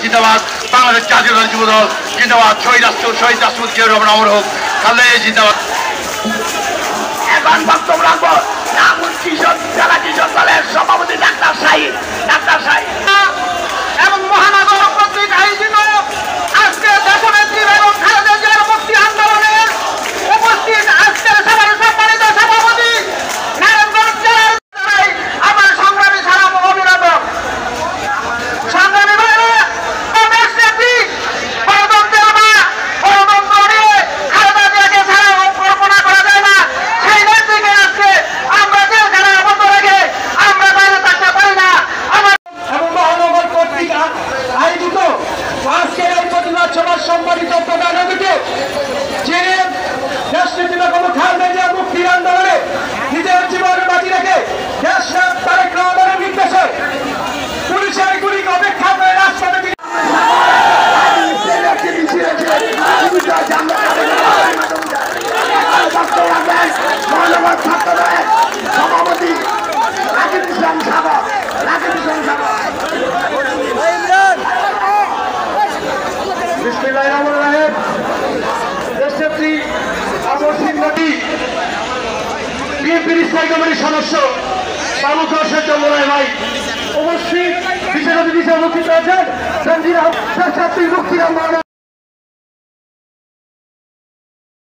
জিন্দাবাদ, বাংলাদেশ জাতীয়তাবাদী যুবদল জিন্দাবাদ, শহীদ রাষ্ট্রপতি জিয়াউর রহমান অমর হোক, খালেদা জিয়া জিন্দাবাদ। এখন বক্তব্য রাখবো জেলা কৃষক দলের সভাপতি ডাক্তার শাহিদ এবং মহানগর কর্তৃক আয়োজিত আজকে দেশনেত্রী এবং খালেদা জিয়ার মুক্তি আন্দোলনের উপস্থিত আজকের সভার সম্মানিত সভাপতি নারায়ণগঞ্জ জেলার আমার সংগ্রামী সালাম ও অভিনন্দন। সংগ্রামী ভাইরা, দেশনেত্রী গণতন্ত্রের মা, গণতন্ত্র নিয়ে খালেদা জিয়াকে ছাড়া কল্পনা করা যায় না। সেই নেত্রীকে আজকে আমরা জেলখানায় আবদ্ধ রেখে আমরা বাইরে থাকতে পারি না। এবং মহানগর কর্তৃক আয়োজিত আজকের এই প্রতিবাদ সভার সম্মানিত প্রধান অতিথি যিনি দেশনেত্রী বেগম খালেদা জিয়া মুক্তির আন্দোলনে নিজের জীবন বাজি রেখে দেশনাথ তারেক রহমানের নির্দেশে পুলিশের গুলিকে অপেক্ষা করে রাষ্ট্রপতি সভাপতি রাকিব ইসলাম সাবা বিসমিল্লাহির রহমানির রহিম। দেশনেত্রী আমরসিং নদী বিএনপির স্থায়ী কমিটির সদস্য বাবু খোরশেদ চন্দ্ররায় ভাই অবশ্যই বিশেষ অতিথি হিসেবে উপস্থিত রয়েছেন দেশনেত্রী মুক্তির আন্দোলন